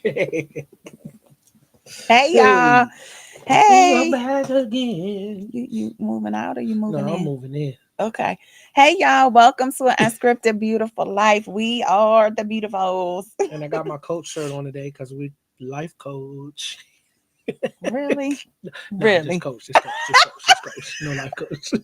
Hey Hey, y'all. we are Hey. back again. You moving out or you No, moving I'm in? moving in. Okay. Hey y'all, welcome to An Unscripted Beautiful Life. We are the beautifuls. And I got my coach shirt on today because we life coach. Really? Nah, just Really. coach, just coach, just coach, just coach. No life coach.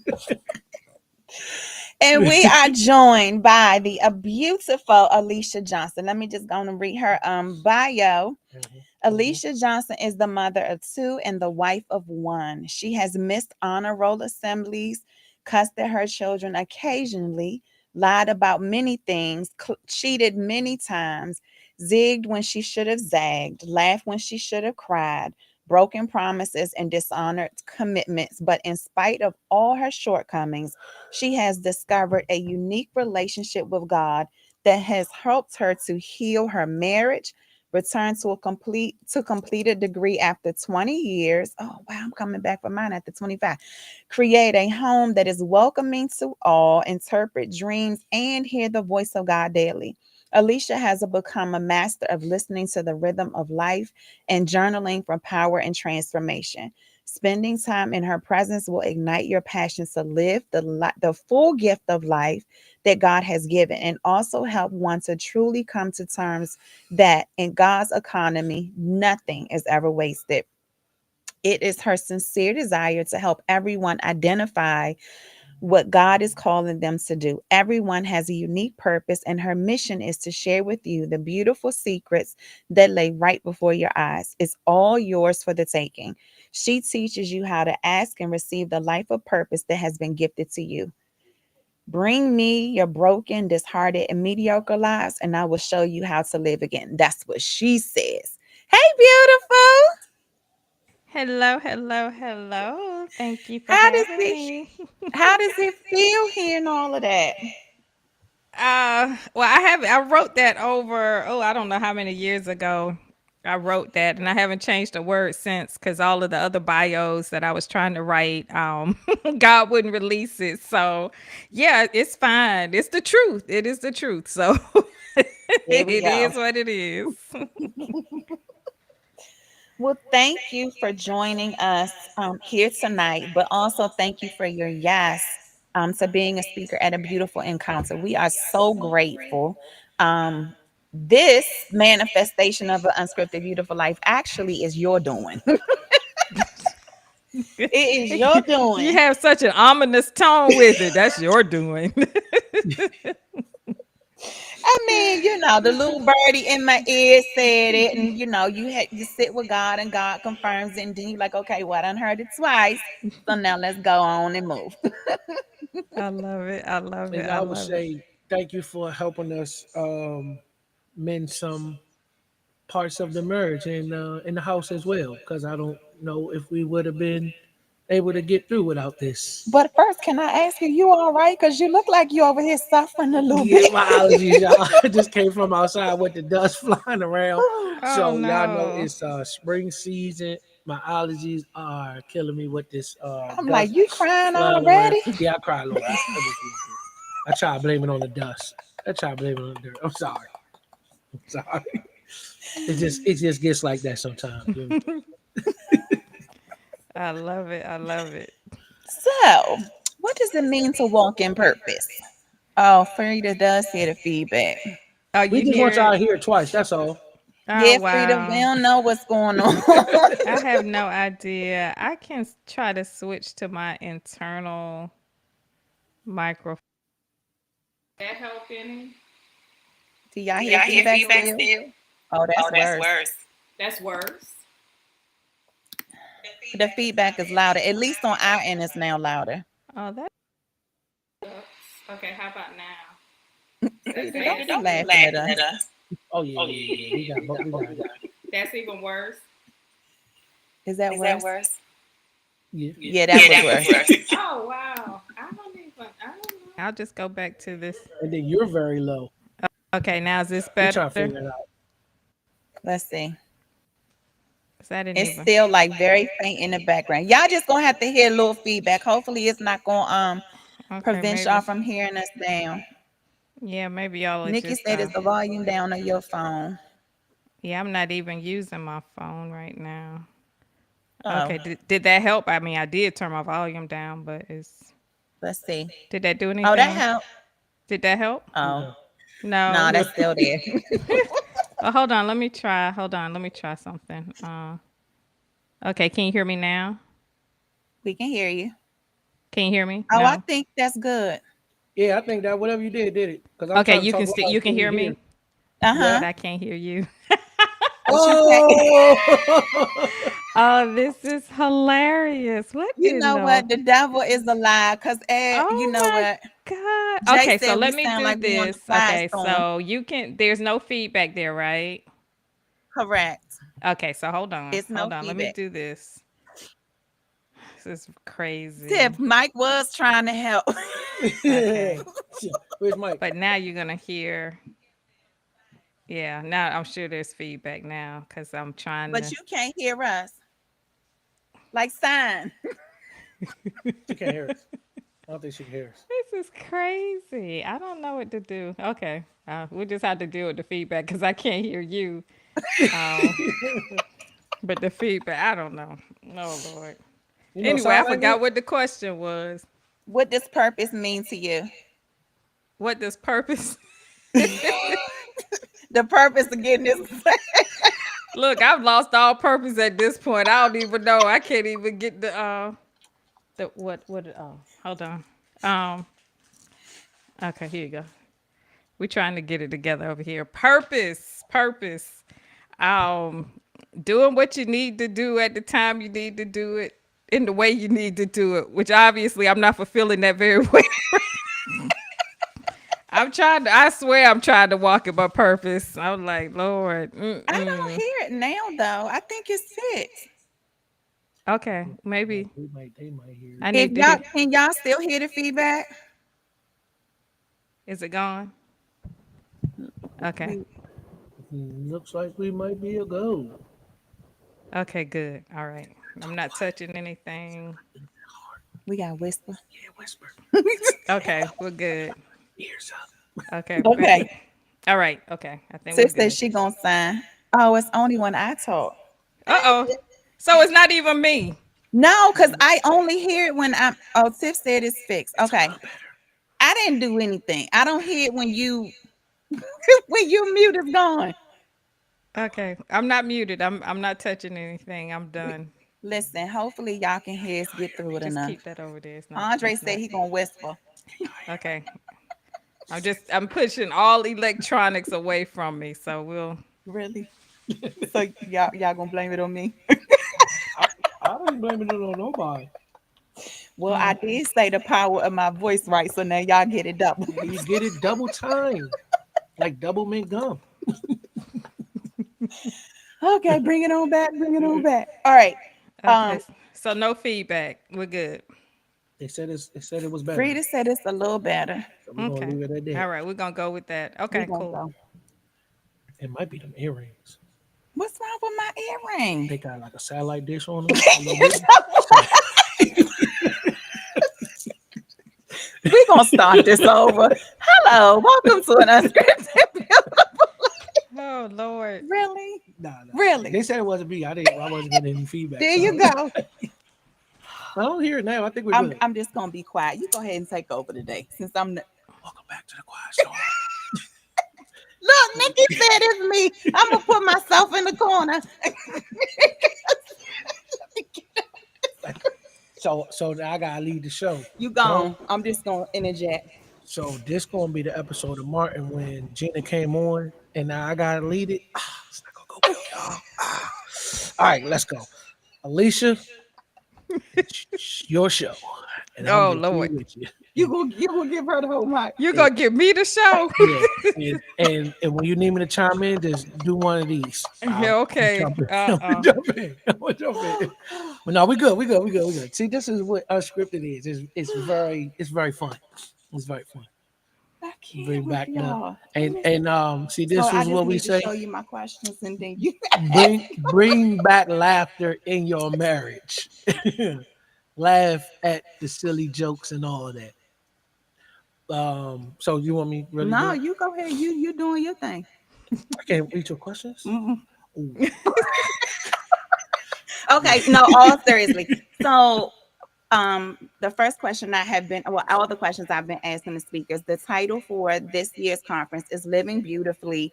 And we are joined by the beautiful Alycia Johnson. Let me just go and read her bio. Mhm. Alycia Johnson is the mother of two and the wife of one. She has missed honor roll assemblies, cussed at her children occasionally, lied about many things, cheated many times, zigged when she should have zagged, laughed when she should have cried, broken promises, and dishonored commitments. But in spite of all her shortcomings, she has discovered a unique relationship with God that has helped her to heal her marriage, return to complete a degree after 20 years. Oh wow, I'm coming back for mine after 25. Create a home that is welcoming to all, interpret dreams, and hear the voice of God daily. Alycia has become a master of listening to the rhythm of life and journaling for power and transformation. Spending time in her presence will ignite your passion to live the full gift of life that God has given, and also help one to truly come to terms that in God's economy, nothing is ever wasted. It is her sincere desire to help everyone identify what God is calling them to do. Everyone has a unique purpose, and her mission is to share with you the beautiful secrets that lay right before your eyes. It's all yours for the taking. She teaches you how to ask and receive the life of purpose that has been gifted to you. Bring me your broken, disheartened, and mediocre lives, and I will show you how to live again. That's what she says. Hey, beautiful. Hello, hello, hello. Thank you for How does having it me. how does it feel hearing all of that? I wrote that over, I don't know how many years ago. I wrote that and I haven't changed a word since because all of the other bios that I was trying to write, God wouldn't release it. So, yeah, it's fine. It's the truth. It is the truth. So, There we it go. is what it is. Well, thank you for joining us here tonight, but also thank you for your yes to being a speaker at a beautiful encounter. We are so grateful. Um, this manifestation of an unscripted beautiful life actually is your doing. It is your You doing. have such an ominous tone with it. That's your doing. I mean, the little birdie in my ear said it, and you sit with God, and God confirms it, and then you're like, okay, well, I done heard it twice, so now let's go on and move. I love it. I love it. And I I would love it. say thank you for helping us mend some parts of the marriage and in the house as well. Because I don't know if we would have been able to get through without this. But first, can I ask you, you all right? Because you look like you over here suffering a little Yeah, bit. my allergies, y'all. I just came from outside with the dust flying around. Oh So y'all know no. it's spring season. My allergies are killing me with this I'm like, dust you crying flying around. already? Yeah, I cry a little bit. Just a little bit. I try to blame it on the dust. I try to blame it on the dirt. I'm sorry. I'm sorry. It just gets like that sometimes. You know? I love it. I love it. So, what does it mean to walk in purpose? Oh, Frida does hear the feedback. Oh, We you just hear want y'all it? to hear it twice. That's all. Oh Yeah, Frida, we wow. don't know what's going on. I have no idea. I can try to switch to my internal microphone. That help any? Do y'all Do hear y'all hear feedback feedback still? still? Oh, Oh, that's that's worse. worse. That's worse. The feedback is louder. At least on our end, it's now louder. Oh, that sucks. Okay, how about now? That's Frida, better. don't be Don't be laughing at laughing at us. us. Oh yeah, Oh yeah, yeah, yeah. We yeah, got both. We got we it. got it. That's even worse. Is that Is that worse? worse? Yeah. Yeah. Yeah, that Yeah, was that was worse. worse. Oh wow. I don't know. I'll just go back to this. And then you're very low. Okay, now is this We better? trying to figure that out. Let's see. Cause I didn't It's even. still like very faint in the background. Y'all just gonna have to hear a little feedback. Hopefully, it's not gonna Okay, prevent maybe. y'all from hearing us down. Yeah, maybe y'all are Nikki just. said it's the volume down on your phone. Yeah, I'm not even using my phone right now. Oh, Okay, did that help? I mean, I did turn my volume down, but it's let's see. did that do Oh, that anything? helped. Did that help? Oh, No. no, No. that's still there. Oh, hold on. Let me try. Hold on. Let me try something. Okay. Can you hear me now? We can hear you. Can you hear me? Oh, I No. think that's good. Yeah, I think that whatever you did it. Because I'm Okay. trying to talk loud. You can Can you hear hear? me, Yeah. but Uh-huh. I can't hear you. But you can't. Oh. Oh, this is hilarious. What You in know the? what? The devil is a lie. Cause you Oh know my what? God. Jay Okay. So said we let me sound do like we on the this. quiet Okay. storm. So you can. There's no feedback there, right? Correct. Okay. So hold on. It's no Hold on. Let me feedback. do this. This is crazy. Tiff, Mike was trying to help. Okay. Where's Mike? But now you're gonna hear. Yeah, now I'm sure there's feedback now because I'm trying But to. you can't hear us. Like sign. She can't hear us. I don't think she can hear us. This is crazy. I don't know what to do. Okay, we just have to deal with the feedback because I can't hear you. Um, but the feedback, I don't know. Oh Lord. You know Anyway, sign I language? forgot what the question was. What does purpose mean to you? What does purpose? The purpose of getting this. Look, I've lost all purpose at this point. I don't even know. I can't even get the what. Oh, hold on. Um. Okay, here you go. We're trying to get it together over here. Purpose. Um, doing what you need to do at the time you need to do it in the way you need to do it, which obviously I'm not fulfilling that very well. I'm trying to, I swear I'm trying to walk in my purpose. I'm like, Lord. I don't Mm-mm. hear it now though. I think it's fixed. Okay, maybe They might hear it. I If need to y'all hear. can y'all still hear the feedback? Is it gone? Okay. We Looks like we might be a go. Okay, good. All right. I'm not touching anything. we got whisper. Yeah, whisper. Okay, we're good. Ears up. Okay. Okay. All right. Okay. I think we're Sis says good. she gonna sign. Oh, it's only when I talk. Uh oh. So it's not even me. No, because I only hear it when I'm. Oh, Tiff said it's fixed. It's a Okay, lot better. I didn't do anything. I don't hear it when you when you mute is gone. Okay. I'm not muted. I'm not touching anything. I'm We, done. listen, hopefully y'all can hear us Y'all get hear through me? it Just enough. keep that over there. Andre It's said not. he gonna whisper. Can y'all hear me? Okay. I'm pushing all electronics away from me. So we'll Really? So y'all gonna blame it on me? I, I ain't blaming it on nobody. Well, I did say the power of my voice right, so now y'all get it double. Now you get it double time. Like double mint gum. Okay, bring it on back. Bring it on back. All right. okay. So no feedback. We're good. They said it was better. Frida said it's a little better. So we're gonna Okay. leave it at All that. right, we're gonna go with that. We Okay, gonna cool. go. It might be them earrings. What's wrong with my earring? They got like a satellite dish on them a little bit. So We gonna start this over. Hello, welcome to an unscripted. Oh Lord. Really, nah. really. They said it wasn't me. I wasn't getting any feedback. There So you go. I don't hear it now. I think we're I'm good. I'm just gonna be quiet. You go ahead and take over today, since I'm. Welcome back to the quiet storm. Look, Nikki said it's me. I'm gonna put myself in the corner. So now I gotta lead the show. You Don't. gone. I'm just gonna interject. So this gonna be the episode of Martin when Gina came on, and now I gotta lead it. It's not gonna go well, y'all. All right, let's go. Alicia, it's your show, and I'm Oh just here Lord. with you. You gonna give her the whole mic. You And, gonna give me the show? yeah, and when you need me to chime in, just do one of these. Yeah, I'm okay. jumping. I'm jumping. I'm jumping. But no, we good. We good. See, this is what unscripted is. It's very fun. It's very fun. I can't Bring with back the y'all. and see, So this I is just what we need to say. show you my questions, and then you. Bring back laughter in your marriage. Laugh at the silly jokes and all of that. So you want me really No, do it? you go ahead. You doing your thing. I can't read your questions. Mm-mm. Ooh. Okay, no, all seriously. So, the first question I have been, well, all the questions I've been asking the speakers, the title for this year's conference is Living Beautifully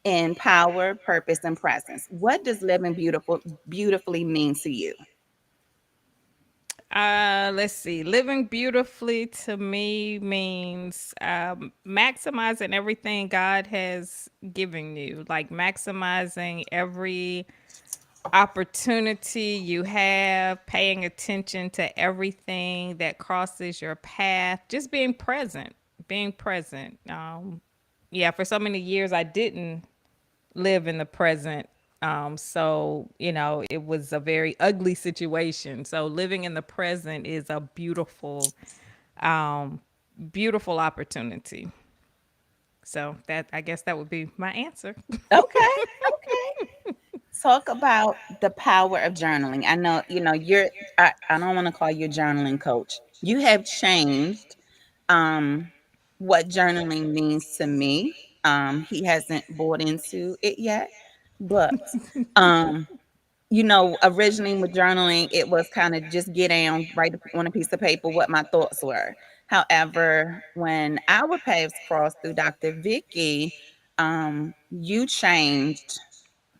in Power, Purpose, and Presence. What does living beautifully mean to you? Let's see. Living beautifully to me means maximizing everything God has given you, like maximizing every opportunity you have, paying attention to everything that crosses your path, just being present, being present. Yeah, for so many years I didn't live in the present. So, it was a very ugly situation. So living in the present is a um, beautiful opportunity. So that, I guess that would be my answer. Okay, okay. Talk about the power of journaling. I know, I don't want to call you a journaling coach. You have changed what journaling means to me. He hasn't bought into it yet, but um, originally with journaling, it was kind of just get down, write on a piece of paper what my thoughts were. However, when our paths crossed through Dr. Vicky, you changed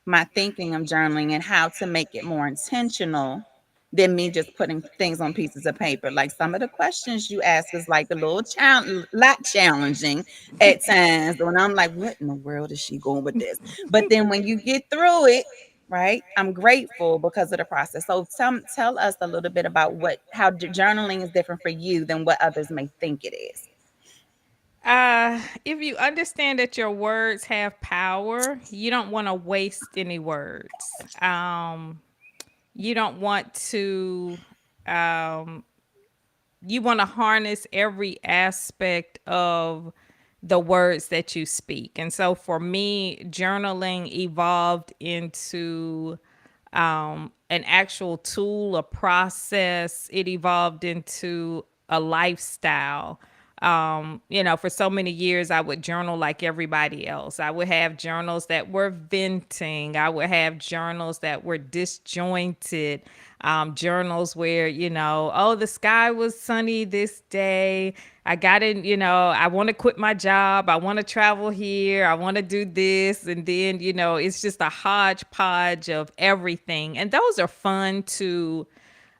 my thinking of journaling and how to make it more intentional than me just putting things on pieces of paper. Like some of the questions you ask is like a little lot challenging at times when I'm like, what in the world is she going with this? But then when you get through it, right, I'm grateful because of the process. So tell us a little bit about how journaling is different for you than what others may think it is. If you understand that your words have power, you don't want to waste any words. You don't want to um, you want to harness every aspect of the words that you speak. And so for me, journaling evolved into an actual tool, a process. It evolved into a lifestyle. For so many years, I would journal like everybody else. I would have journals that were venting. I would have journals that were disjointed. Journals where, oh, the sky was sunny this day. I got in, I want to quit my job. I want to travel here. I want to do this. And then, it's just a hodgepodge of everything. And those are fun to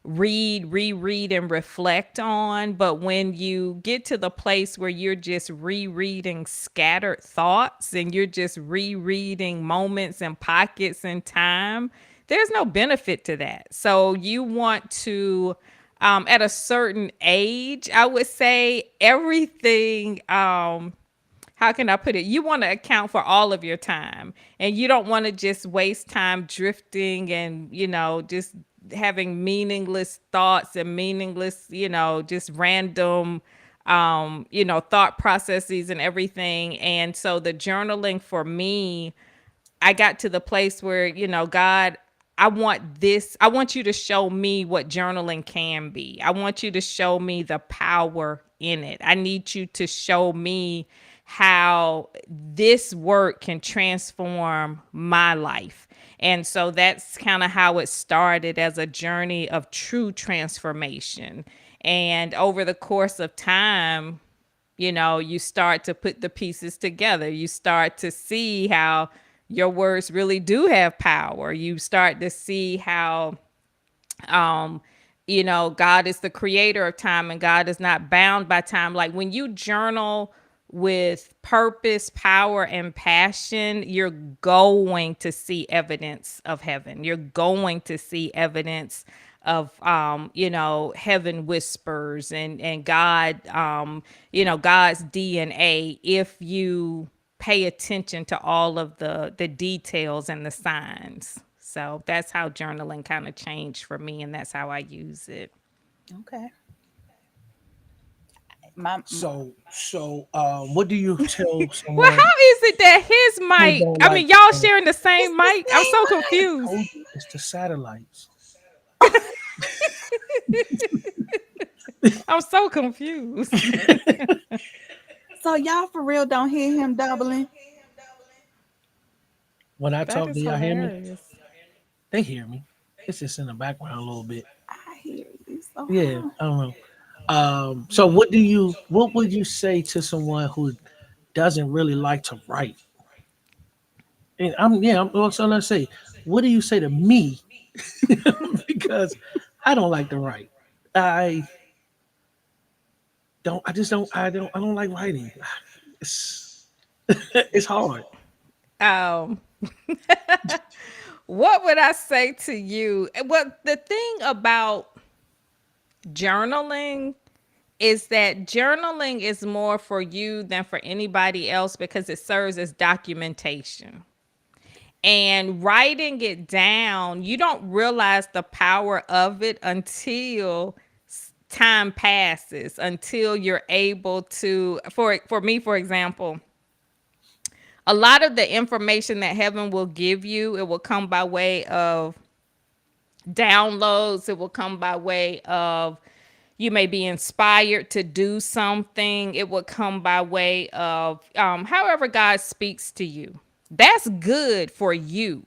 read, reread, and reflect on. But when you get to the place where you're just rereading scattered thoughts and you're just rereading moments and pockets in time, there's no benefit to that. So you want to, at a certain age, I would say everything. How can I put it? You want to account for all of your time, and you don't want to just waste time drifting and, just having meaningless thoughts and meaningless, just random, thought processes and everything. And so the journaling for me, I got to the place where, God, I want this. I want you to show me what journaling can be. I want you to show me the power in it. I need you to show me how this work can transform my life. And so that's kind of how it started, as a journey of true transformation. And over the course of time, you start to put the pieces together. You start to see how your words really do have power. You start to see how, um, God is the creator of time and God is not bound by time. Like when you journal with purpose, power, and passion, you're going to see evidence of heaven. You're going to see evidence of heaven whispers and God, God's DNA, if you pay attention to all of the details and the signs. So that's how journaling kind of changed for me, and that's how I use it. Okay. My What do you tell Well, someone how is it that his who mic? don't I like? mean, y'all sharing the It's same the mic. I'm same so I mic. confused. told you it's the satellites. I'm so confused. So y'all for real don't hear him doubling? When I That talk, do is y'all hear me? hilarious. They hear me. It's just in the background a little bit. I hear you. So Yeah, how? I don't know. So what would you say to someone who doesn't really like to write? And I'm also gonna say, what do you say to me? Because I don't like to write. I I don't like writing. It's it's hard. Um, what would I say to you? Well, the thing about journaling is that journaling is more for you than for anybody else because it serves as documentation. And writing it down, you don't realize the power of it until time passes, until you're able to for me for example, a lot of the information that heaven will give you, it will come by way of downloads, it will come by way of you may be inspired to do something. It will come by way of however God speaks to you. That's good for you.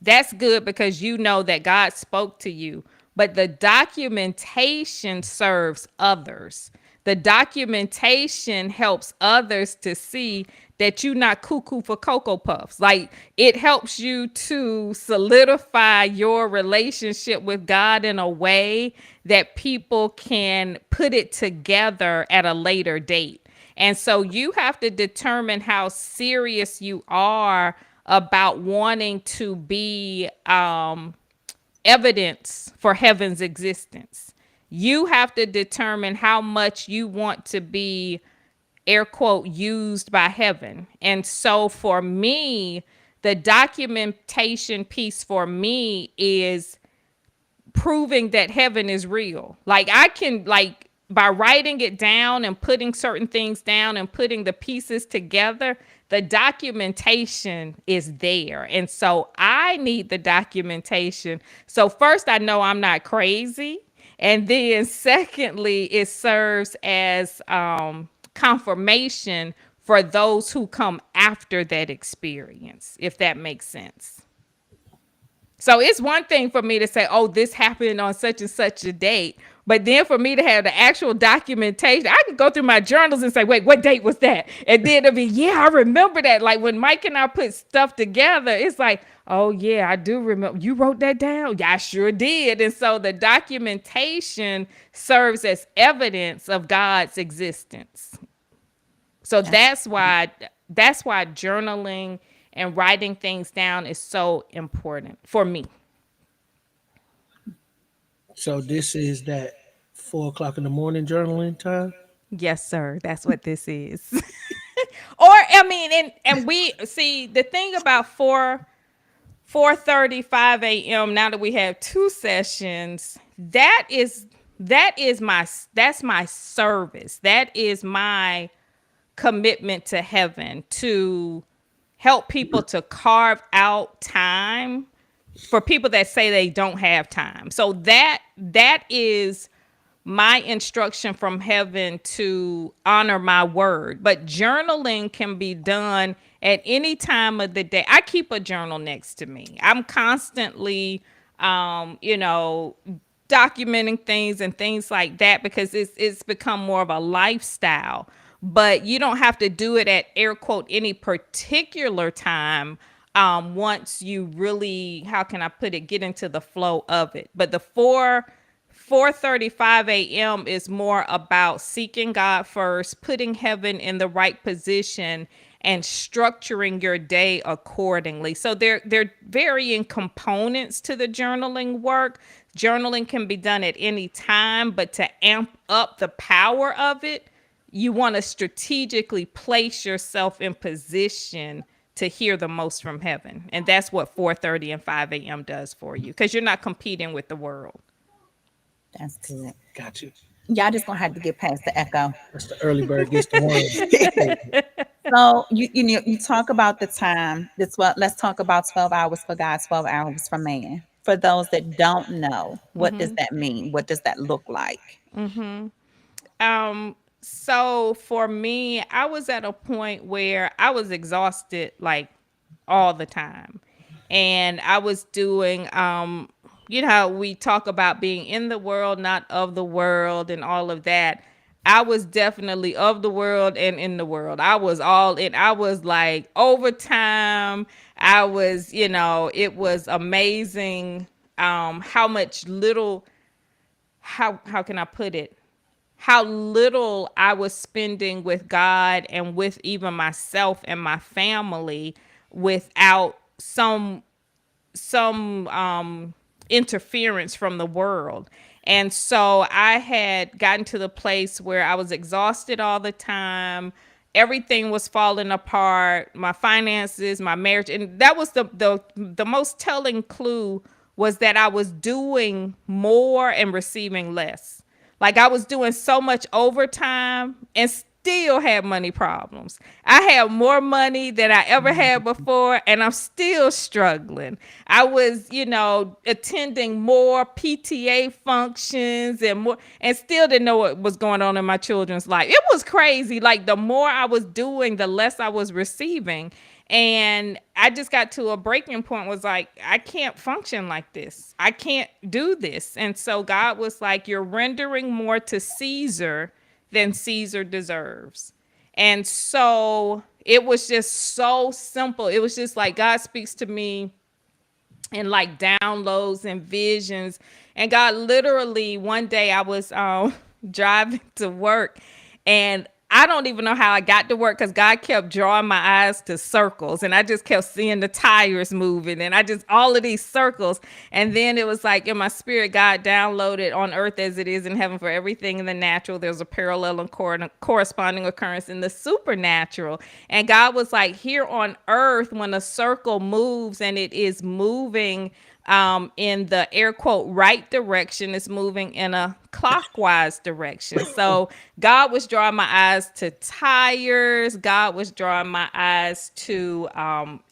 That's good because you know that God spoke to you. But the documentation serves others. The documentation helps others to see that you're not cuckoo for Cocoa Puffs. Like it helps you to solidify your relationship with God in a way that people can put it together at a later date. And so you have to determine how serious you are about wanting to be evidence for heaven's existence. You have to determine how much you want to be, air quote, used by heaven. And so for me, the documentation piece for me is proving that heaven is real. Like I can like by writing it down and putting certain things down and putting the pieces together, the documentation is there. And so I need the documentation. So first I know I'm not crazy. And then secondly, it serves as confirmation for those who come after that experience, if that makes sense. So it's one thing for me to say, oh, this happened on such and such a date. But then for me to have the actual documentation, I can go through my journals and say, wait, what date was that? And then it'll be, yeah, I remember that. Like when Mike and I put stuff together, it's like, oh, yeah, I do remember. You wrote that down? Yeah, I sure did. And so the documentation serves as evidence of God's existence. So That's that's why journaling and writing things down is so important for me. So this is that 4 o'clock in the morning journaling time. Yes, sir. That's what this is. Or I mean, and we see the thing about 4:35 a.m. Now that we have two sessions, that's my service. That is my commitment to heaven to help people to carve out time for people that say they don't have time. So that is my instruction from heaven to honor my word. But journaling can be done at any time of the day. I keep a journal next to me. I'm constantly you know, documenting things and things like that because it's become more of a lifestyle. But you don't have to do it at air quote any particular time. Once you really, how can I put it, get into the flow of it. But the 4:35 a.m. is more about seeking God first, putting heaven in the right position, and structuring your day accordingly. So they're varying components to the journaling work. Journaling can be done at any time, but to amp up the power of it, you want to strategically place yourself in position to hear the most from heaven. And that's what 4:30 and 5 a.m. does for you because you're not competing with the world. that's good. Got you. Y'all just gonna have to get past the echo. That's the early bird gets the worm. statement. So you talk about the time. That's what let's talk about 12 hours for God, 12 hours for man. For those that don't know, what does that mean? What does that look like? So for me, I was at a point where I was exhausted like all the time. And I was doing, you know how we talk about being in the world, not of the world, and all of that. I was definitely of the world and in the world. I was all in. I was like overtime. I was, it was amazing, how much little, how can I put it? How little I was spending with God and with even myself and my family without some interference from the world. And so I had gotten to the place where I was exhausted all the time. Everything was falling apart, my finances, my marriage. And that was the most telling clue, was that I was doing more and receiving less. Like I was doing so much overtime and still had money problems. I had more money than I ever had before, and I'm still struggling. I was, attending more PTA functions and more, and still didn't know what was going on in my children's life. It was crazy. Like the more I was doing, the less I was receiving. And I just got to a breaking point, was like, I can't function like this. I can't do this. And so God was like, you're rendering more to Caesar than Caesar deserves. And so it was just so simple. It was just like God speaks to me and like downloads and visions. And God literally, one day I was driving to work, and I don't even know how I got to work, because God kept drawing my eyes to circles, and I just kept seeing the tires moving, and I just, all of these circles. And then it was like in my spirit, God downloaded, on earth as it is in heaven, for everything in the natural, there's a parallel and corresponding occurrence in the supernatural. And God was like, here on earth, when a circle moves and it is moving in the air quote right direction, is moving in a clockwise direction. So God was drawing my eyes to tires. God was drawing my eyes to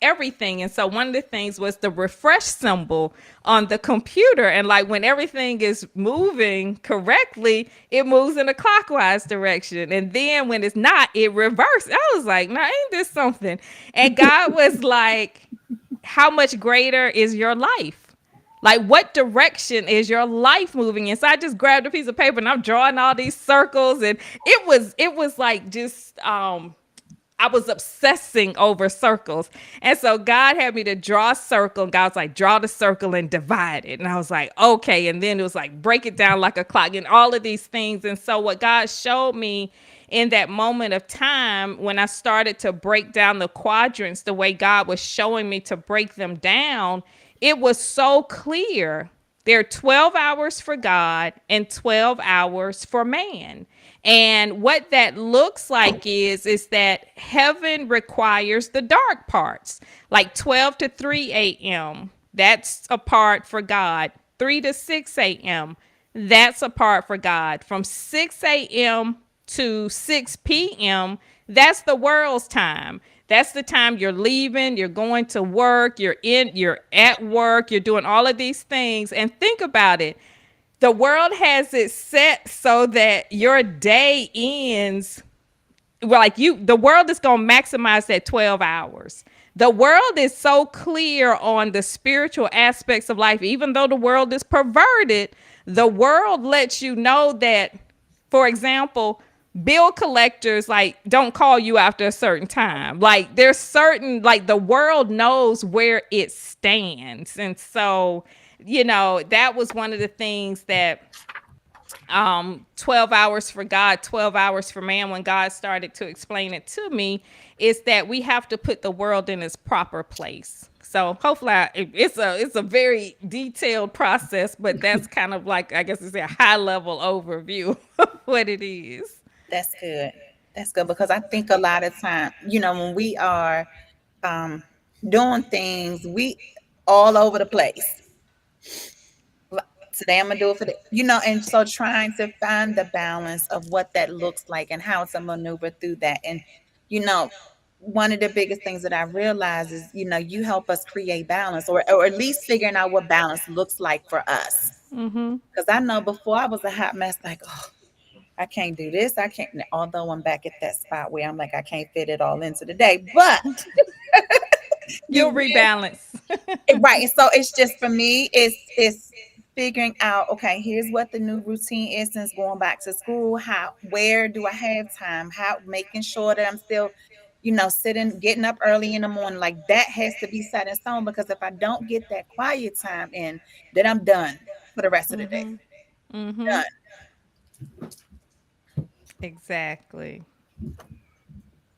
everything. And so one of the things was the refresh symbol on the computer. And like when everything is moving correctly, it moves in a clockwise direction. And then when it's not, it reverses. I was like, now ain't this something? And God was like, how much greater is your life? Like, what direction is your life moving in? So I just grabbed a piece of paper and I'm drawing all these circles, and it was like just I was obsessing over circles. And so God had me to draw a circle, and God was like, draw the circle and divide it. And I was like, okay. And then it was like, break it down like a clock, and all of these things. And so what God showed me in that moment of time, when I started to break down the quadrants the way God was showing me to break them down, it was so clear. There are 12 hours for God and 12 hours for man. And what that looks like is that heaven requires the dark parts, like 12 to 3 a.m. That's a part for God. 3 to 6 a.m. That's a part for God. From 6 a.m. to 6 p.m., that's the world's time. That's the time you're leaving, you're going to work, you're at work, you're doing all of these things. And think about it. The world has it set so that your day ends, well, like the world is going to maximize that 12 hours. The world is so clear on the spiritual aspects of life. Even though the world is perverted, the world lets you know that, for example, bill collectors like don't call you after a certain time. Like there's certain, like the world knows where it stands. And so, that was one of the things that 12 hours for God, 12 hours for man, when God started to explain it to me, is that we have to put the world in its proper place. So hopefully it's a very detailed process, but that's kind of like, I guess it's a high level overview of what it is. That's good. That's good, because I think a lot of time, when we are um, doing things, we all over the place. Today I'm gonna do it for and so trying to find the balance of what that looks like and how to maneuver through that. And you know, one of the biggest things that I realize is, you help us create balance, or at least figuring out what balance looks like for us. Mm-hmm. Because I know before I was a hot mess, like, oh, I can't do this. I can't. Although I'm back at that spot where I'm like, I can't fit it all into the day. But You'll You rebalance. right. And so it's just for me, it's figuring out, okay, here's what the new routine is since going back to school. How where do I have time? How making sure that I'm still, sitting, getting up early in the morning. Like that has to be set in stone because if I don't get that quiet time in, then I'm done for the rest of the day. Mm-hmm. Mm-hmm. Done. Exactly.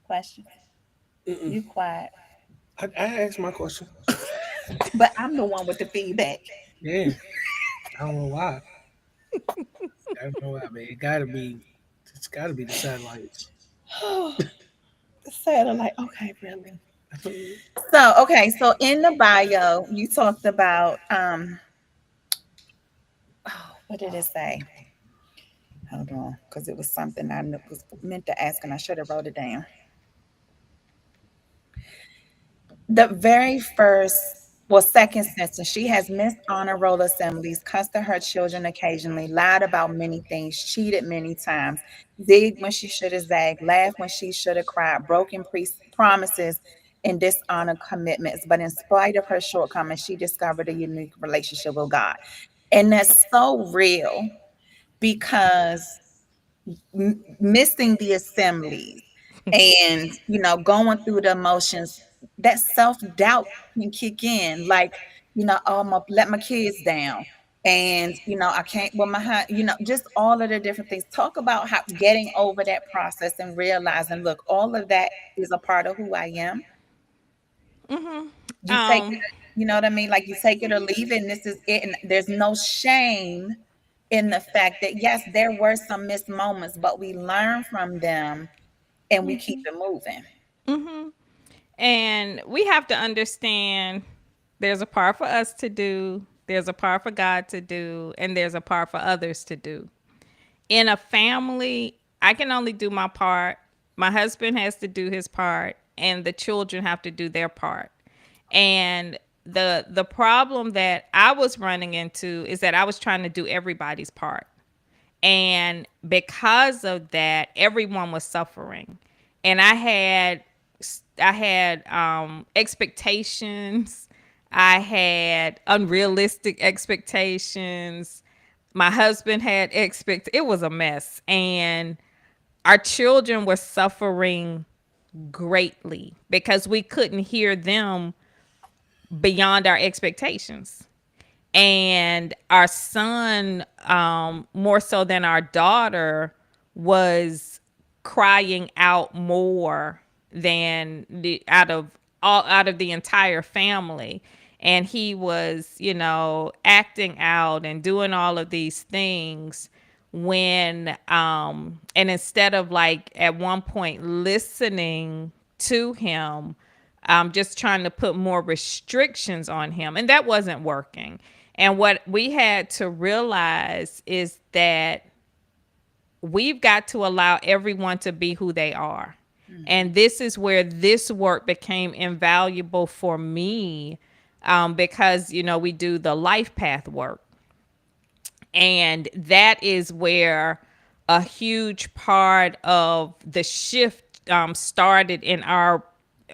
Questions. Mm-mm. You quiet. I asked my question. But I'm the one with the feedback. Yeah, I don't know why. I don't know why, man. It's gotta be the satellites. Satellite. Okay, really. So, okay, so in the bio, you talked about oh, what did it say? Hold on, because it was something was meant to ask and I should have wrote it down. The very first, well, second sentence, she has missed honor roll assemblies, cussed at her children occasionally, lied about many things, cheated many times, zigged when she should have zagged, laughed when she should have cried, broken promises and dishonored commitments. But in spite of her shortcomings, she discovered a unique relationship with God. And that's so real because missing the assemblies and going through the emotions, that self-doubt can kick in, like, oh, I'm gonna let my kids down, and I can't with my just all of the different things. Talk about how getting over that process and realizing, look, all of that is a part of who I am. Mm-hmm. You take it, Um, you know what I mean, like you take it or leave it, and this is it, and there's no shame in the fact that yes, there were some missed moments, but we learn from them and we keep it moving. mm-hmm. And we have to understand there's a part for us to do, there's a part for God to do, and there's a part for others to do. In a family, I can only do my part. My husband has to do his part, and the children have to do their part. And the problem that I was running into is that I was trying to do everybody's part. And because of that, everyone was suffering. And I had expectations. I had unrealistic expectations. My husband had it was a mess, and our children were suffering greatly because we couldn't hear them beyond our expectations. And our son, more so than our daughter, was crying out more than the out of the entire family. And he was, acting out and doing all of these things when and instead of, like, at one point listening to him, just trying to put more restrictions on him, and that wasn't working. And what we had to realize is that we've got to allow everyone to be who they are. Mhm. And this is where this work became invaluable for me, because, we do the life path work. And that is where a huge part of the shift started in our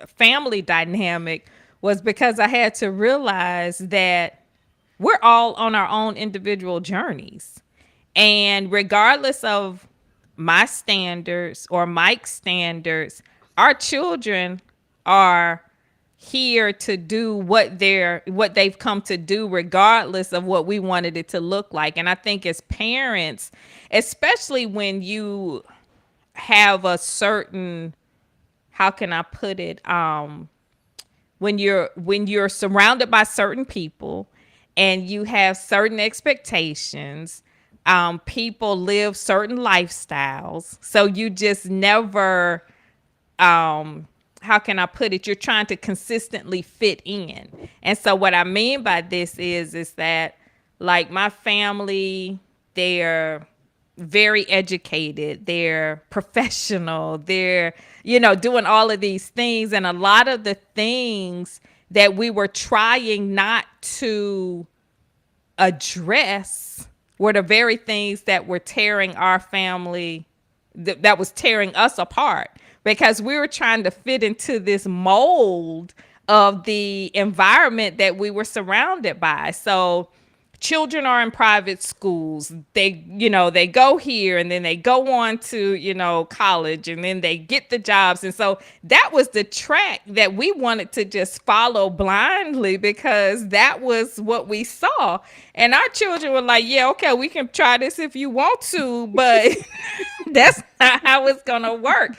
family dynamic, was because I had to realize that we're all on our own individual journeys. And regardless of my standards or Mike's standards, our children are here to do what they've come to do, regardless of what we wanted it to look like. And I think as parents, especially when you have a certain, how can I put it, when you're surrounded by certain people and you have certain expectations, people live certain lifestyles, so you just never, how can I put it, you're trying to consistently fit in. And so what I mean by this is that, like, my family, they're very educated, they're professional, they're, doing all of these things. And a lot of the things that we were trying not to address were the very things that were tearing our family, that was tearing us apart, because we were trying to fit into this mold of the environment that we were surrounded by. So children are in private schools. They go here and then they go on to, college, and then they get the jobs. And so that was the track that we wanted to just follow blindly, because that was what we saw. And our children were like, yeah, okay, we can try this if you want to, but that's not how it's going to work.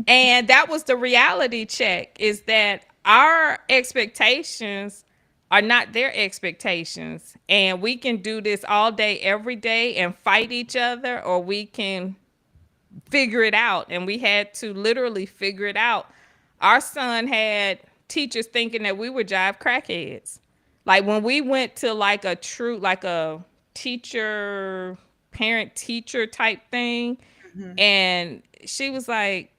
And that was the reality check, is that our expectations are not their expectations. And we can do this all day, every day, and fight each other, or we can figure it out. And we had to literally figure it out. Our son had teachers thinking that we were jive crackheads. Like when we went to like a teacher, parent teacher type thing, Mhm. and she was like,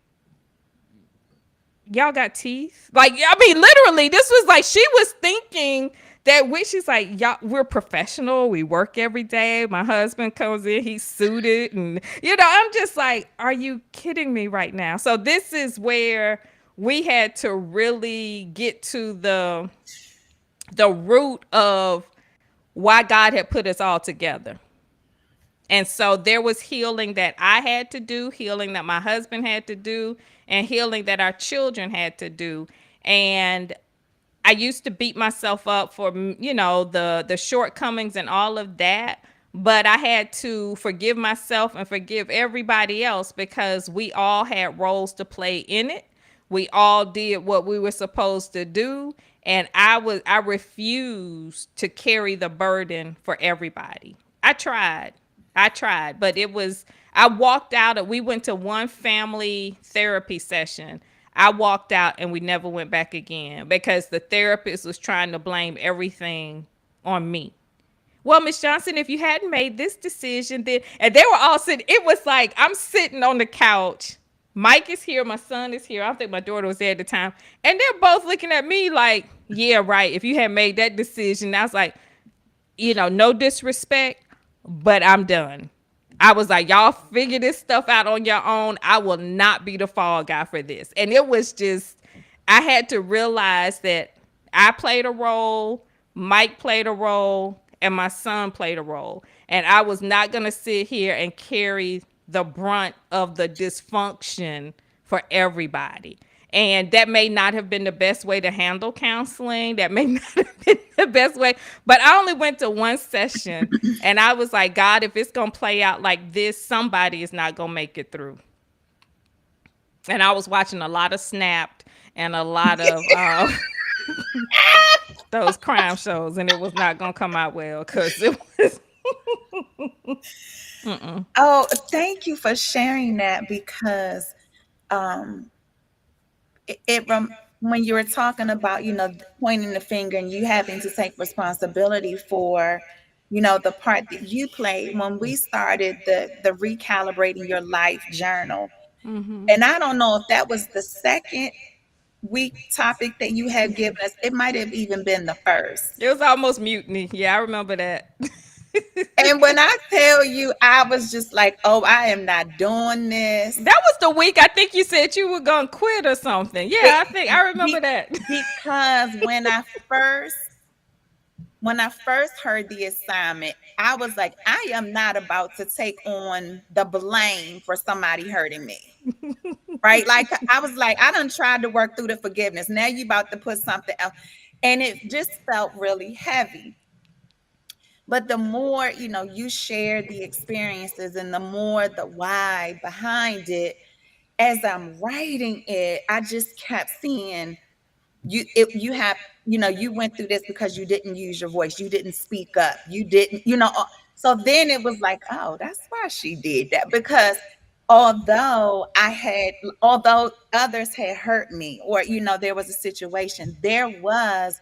y'all got teeth? Like, I mean, literally, this was like, she was thinking that she's like, y'all, we're professional. We work every day. My husband comes in, he's suited. And, I'm just like, are you kidding me right now? So this is where we had to really get to the root of why God had put us all together. And so there was healing that I had to do, healing that my husband had to do, and healing that our children had to do. And I used to beat myself up for, the shortcomings and all of that, but I had to forgive myself and forgive everybody else, because we all had roles to play in it. We all did what we were supposed to do, and I refused to carry the burden for everybody. I tried, but I walked out. We went to one family therapy session. I walked out and we never went back again, because the therapist was trying to blame everything on me. Well, Miss Johnson, if you hadn't made this decision, then, and they were all sitting, it was like, I'm sitting on the couch. Mike is here. My son is here. I don't think my daughter was there at the time. And they're both looking at me like, yeah, right. If you had made that decision, I was like, no disrespect, but I'm done. I was like, y'all figure this stuff out on your own. I will not be the fall guy for this. And it was just, I had to realize that I played a role, Mike played a role, and my son played a role. And I was not going to sit here and carry the brunt of the dysfunction for everybody. And that may not have been the best way to handle counseling. That may not have been the best way. But I only went to one session, and I was like, God, if it's going to play out like this, somebody is not going to make it through. And I was watching a lot of Snapped and a lot of those crime shows, and it was not going to come out well, because it was. Mm-mm. Oh, thank you for sharing that, because um, when you were talking about, pointing the finger and you having to take responsibility for, the part that you played when we started the recalibrating your life journal. Mm-hmm. And I don't know if that was the second week topic that you had given us. It might have even been the first. It was almost mutiny. Yeah, I remember that. And when I tell you, I was just like, oh, I am not doing this. That was the week I think you said you were gonna quit or something. It, Yeah, I think I remember that. because when I first heard the assignment, I was like, I am not about to take on the blame for somebody hurting me. Right? Like I was like, I done tried to work through the forgiveness. Now you about to put something else. And it just felt really heavy. But the more, you share the experiences and the more the why behind it, as I'm writing it, I just kept seeing you have, you went through this because you didn't use your voice, you didn't speak up, you didn't, so then it was like, oh, that's why she did that. Because although others had hurt me, or there was a situation, there was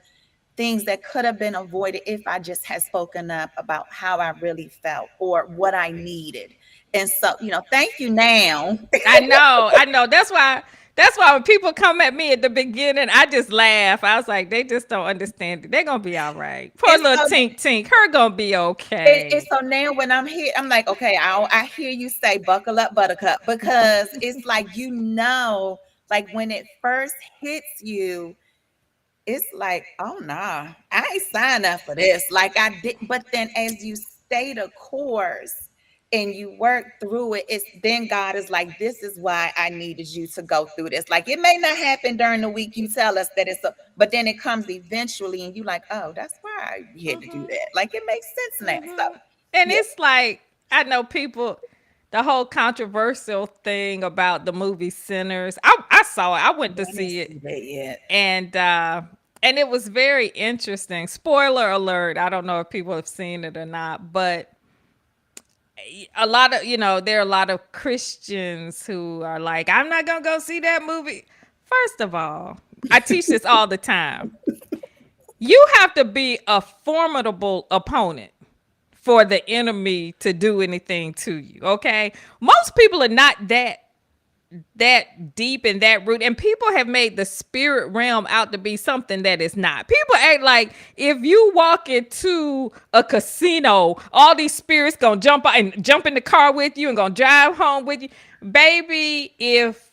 things that could have been avoided if I just had spoken up about how I really felt or what I needed. And so, thank you now. I know. That's why when people come at me at the beginning, I just laugh. I was like, they just don't understand it. They're gonna be all right. Poor And little so Tink Tink, her gonna be and okay. so now when I'm here, I'm like, okay, I hear you say buckle up, buttercup, because it's like, like when it first hits you, it's like, oh nah, I ain't signed up for this. Like I did, but then as you stay the course and you work through it, it's then God is like, this is why I needed you to go through this. Like it may not happen during the week. You tell us that it's a, but then it comes eventually, and you like, oh, that's why you had to do that. Like it makes sense now. So And yeah, it's like, I know people, the whole controversial thing about the movie Sinners. I saw it. I went to I didn't see it, see that yet. and it was very interesting. Spoiler alert. I don't know if people have seen it or not, but a lot of, there are a lot of Christians who are like, I'm not gonna go see that movie. First of all, I teach this all the time. You have to be a formidable opponent for the enemy to do anything to you. Okay, most people are not that deep in that root, and people have made the spirit realm out to be something that is not. People act like if you walk into a casino, all these spirits gonna jump out and jump in the car with you and gonna drive home with you. Baby, if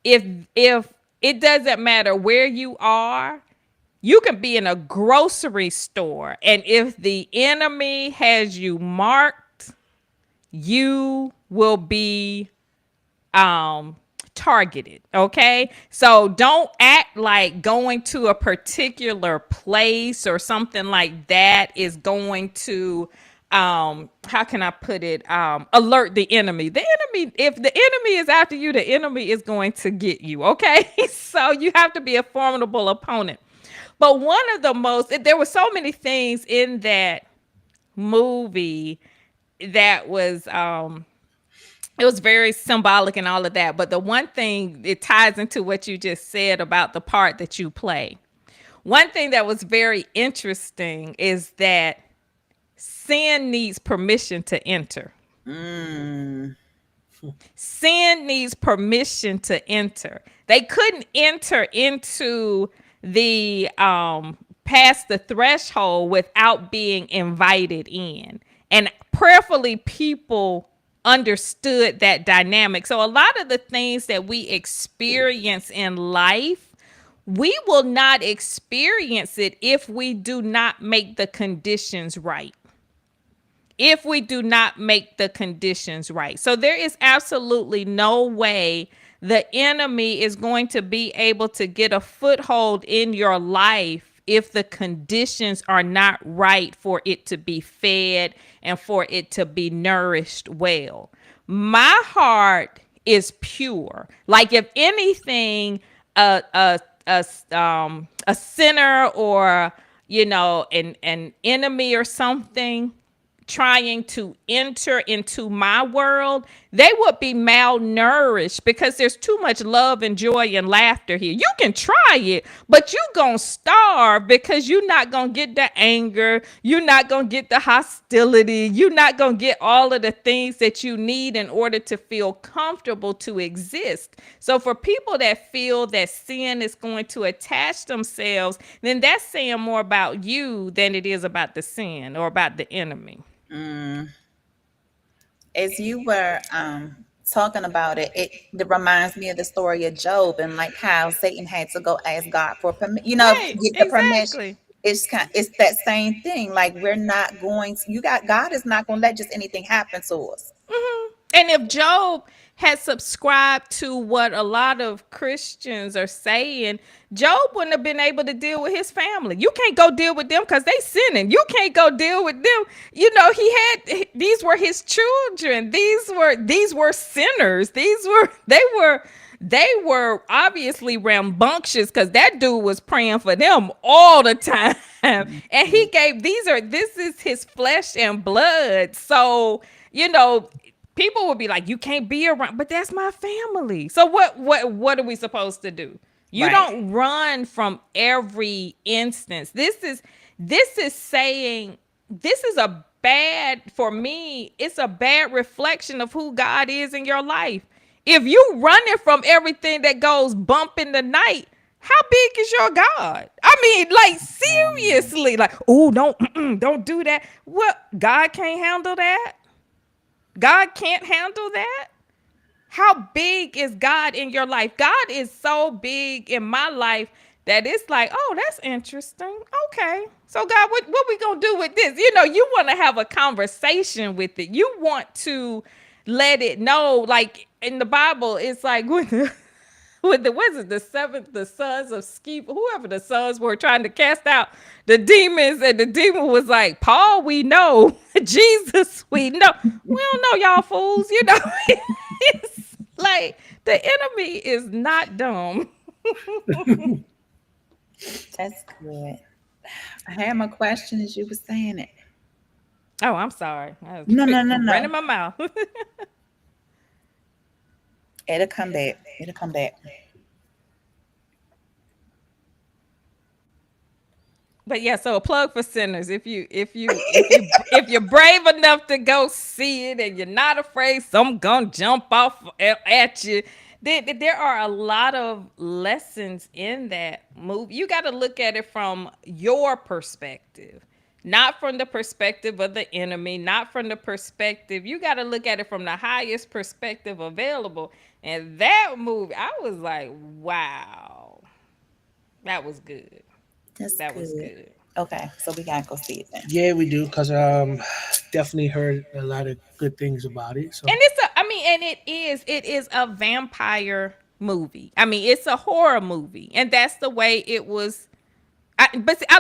if it doesn't matter where you are, you can be in a grocery store, and if the enemy has you marked, you will be um targeted. Okay, so don't act like going to a particular place or something like that is going to how can I put it, alert the enemy. The enemy, if the enemy is after you, the enemy is going to get you. Okay, so you have to be a formidable opponent. But one of the most, there were so many things in that movie that was it was very symbolic and all of that. But the one thing, it ties into what you just said about the part that you play. One thing that was very interesting is that sin needs permission to enter. Mm, Sin needs permission to enter. They couldn't enter into the past the threshold without being invited in. And prayerfully people understood that dynamic. So a lot of the things that we experience in life, we will not experience it if we do not make the conditions right. If we do not make the conditions right. So there is absolutely no way the enemy is going to be able to get a foothold in your life if the conditions are not right for it to be fed and for it to be nourished well. My heart is pure. Like if anything, a sinner or an enemy or something trying to enter into my world, they would be malnourished because there's too much love and joy and laughter here. You can try it, but you gonna starve because you're not gonna get the anger, you're not gonna get the hostility, you're not gonna get all of the things that you need in order to feel comfortable to exist. So for people that feel that sin is going to attach themselves, then that's saying more about you than it is about the sin or about the enemy. mm. As you were talking about it, it reminds me of the story of Job and like how Satan had to go ask God for permission, Right, get the permission. exactly. It's that same thing. Like we're not going to, you got, God is not going to let just anything happen to us. And if Job had subscribed to what a lot of Christians are saying, Job wouldn't have been able to deal with his family. You can't go deal with them because they sinning. You can't go deal with them. These were his children. These were sinners. They were obviously rambunctious because that dude was praying for them all the time. And this is his flesh and blood. So, people would be like, you can't be around, but that's my family. So what are we supposed to do? You Right. don't run from every instance. This is saying, this is a bad, for me, it's a bad reflection of who God is in your life. If you running from everything that goes bump in the night, how big is your God? I mean, like seriously, like, oh, don't do that. What? God can't handle that? God can't handle that? How big is God in your life? God is so big in my life that it's like, oh, that's interesting. Okay. So God, what we gonna do with this? You want to have a conversation with it. You want to let it know, like in the Bible, it's like with the was it the sons of Sceva, whoever the sons were trying to cast out the demons, and the demon was like, Paul, we know, Jesus, we know. We don't know y'all fools, it's like the enemy is not dumb. That's good. I had my question as you were saying it. Oh, I'm sorry. I was No, no, no, running no. my mouth. It'll come back. It'll come back. But yeah, so a plug for sinners. If you're brave enough to go see it and you're not afraid some gonna jump off at you, there are a lot of lessons in that movie. You got to look at it from your perspective, not from the perspective of the enemy, not from the perspective. You got to look at it from the highest perspective available. And that movie, I was like, wow, that was good. That's That was good. good. Okay, so we gotta go see it then. Yeah, we do, because definitely heard a lot of good things about it. And So it is a vampire movie. I mean, it's a horror movie, and that's the way it was. But see, I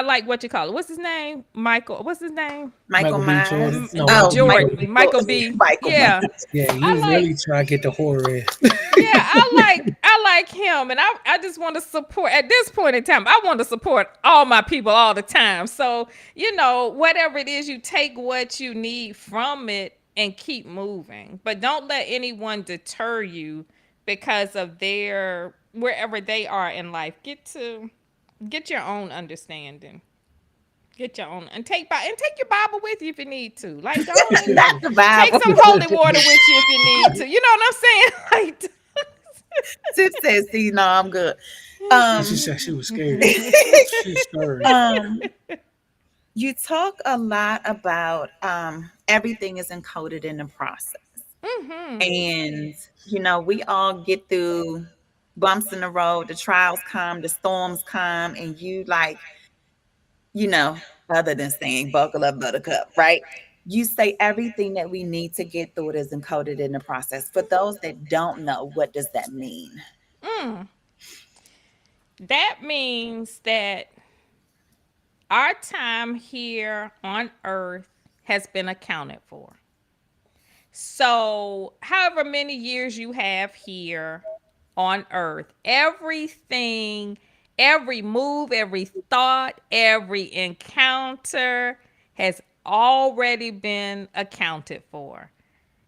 like what you call it. What's his name? Michael. What's his name? Michael Michael B. Jordan, Myers. no, Oh, Michael B. Michael Jordan. B. Michael Jordan. B. Michael Yeah, Myers. Yeah, he I was like. really trying to get the horror in. Yeah, I like him, and I just want to support. At this point in time, I want to support all my people all the time. So whatever it is, you take what you need from it and keep moving. But don't let anyone deter you because of their wherever they are in life. Get your own understanding. Get your own and take your Bible with you if you need to. Like, go on and Not the take Bible. some holy water with you if you need to. You know what I'm saying? Like, Tip says, "See, no, I'm good." And she Um, said she was scared. She's stirred. um, you talk a lot about everything is encoded in the process, and we all get through bumps in the road. The trials come, the storms come, and you like, you know, other than saying "buckle up, buttercup," right? You say everything that we need to get through it is encoded in the process. For those that don't know, what does that mean? that means that our time here on earth has been accounted for. So, however many years you have here on earth, everything, every move, every thought, every encounter has already been accounted for.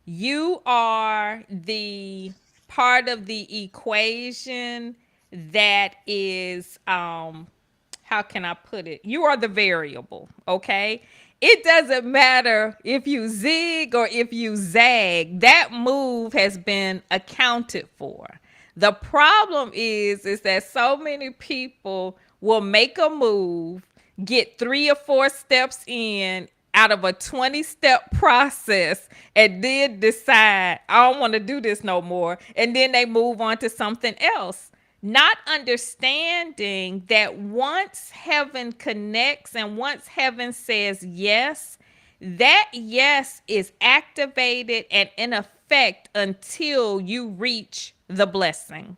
You are the part of the equation that is how can I put it? You are the variable, okay? It doesn't matter if you zig or if you zag. That move has been accounted for. The problem is that so many people will make a move, get 3 or 4 steps in out of a 20-step process, and then decide, I don't want to do this no more. And then they move on to something else, not understanding that once heaven connects and once heaven says yes, that yes is activated and in effect until you reach the blessing,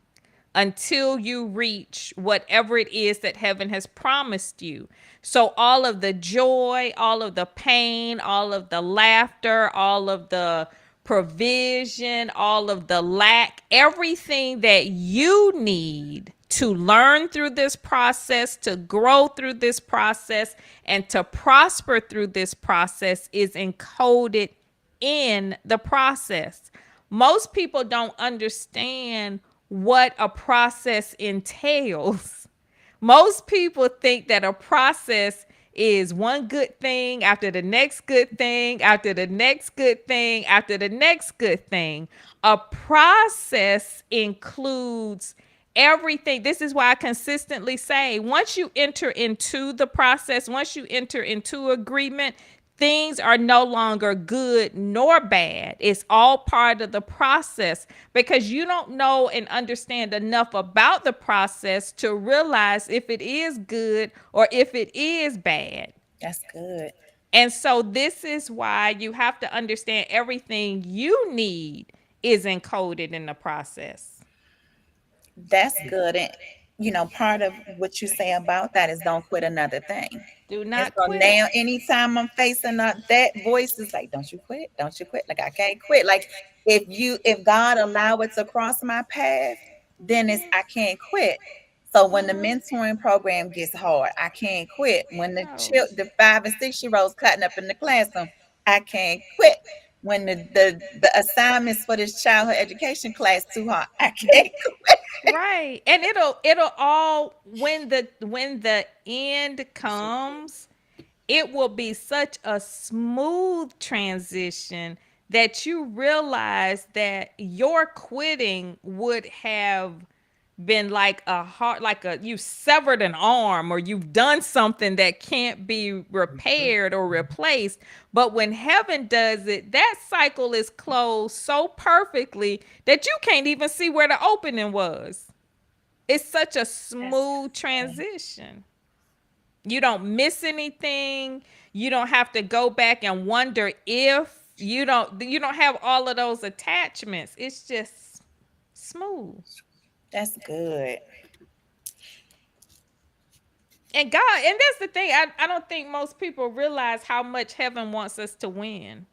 until you reach whatever it is that heaven has promised you. So, all of the joy, all of the pain, all of the laughter, all of the provision, all of the lack, everything that you need to learn through this process, to grow through this process, and to prosper through this process is encoded in the process. Most people don't understand what a process entails. Most people think that a process is one good thing after the next good thing, after the next good thing, after the next good thing. A process includes everything. This is why I consistently say once you enter into the process, once you enter into agreement, Things are no longer good nor bad. It's all part of the process because you don't know and understand enough about the process to realize if it is good or if it is bad. That's good. And so this is why you have to understand everything you need is encoded in the process. That's good. And part of what you say about that is don't quit another thing. Do And not so quit. now, anytime I'm facing that voice is like, "Don't you quit? Don't you quit?" Like I can't quit. Like if God allow it to cross my path, then it's I can't quit. So when the mentoring program gets hard, I can't quit. When No. the 5 and 6 year olds cutting up in the classroom, I can't quit. When the assignments for this childhood education class too hard, I can't quit. Right. And it'll all when the end comes, it will be such a smooth transition that you realize that your quitting would have been like a heart, like a you severed an arm or you've done something that can't be repaired or replaced. But when heaven does it, that cycle is closed so perfectly that you can't even see where the opening was. It's such a That's smooth good. transition. You don't miss anything. You don't have to go back and wonder if you don't have all of those attachments. It's just smooth. That's good. And God, and that's the thing. I don't think most people realize how much heaven wants us to win.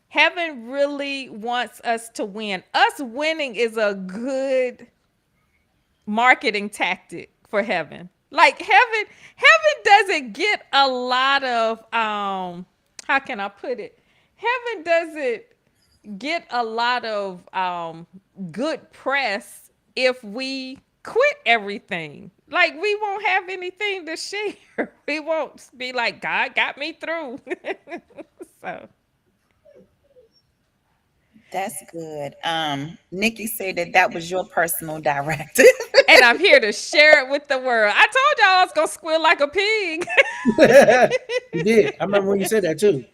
Heaven really wants us to win. Us winning is a good marketing tactic for heaven. Like heaven doesn't get a lot of how can I put it? Heaven doesn't get a lot of good press if we quit everything. Like we won't have anything to share. We won't be like God got me through. So, That's good. Nikki said that was your personal directive. and I'm here to share it with the world. I told y'all I was gonna squeal like a pig. You did. I remember when you said that too.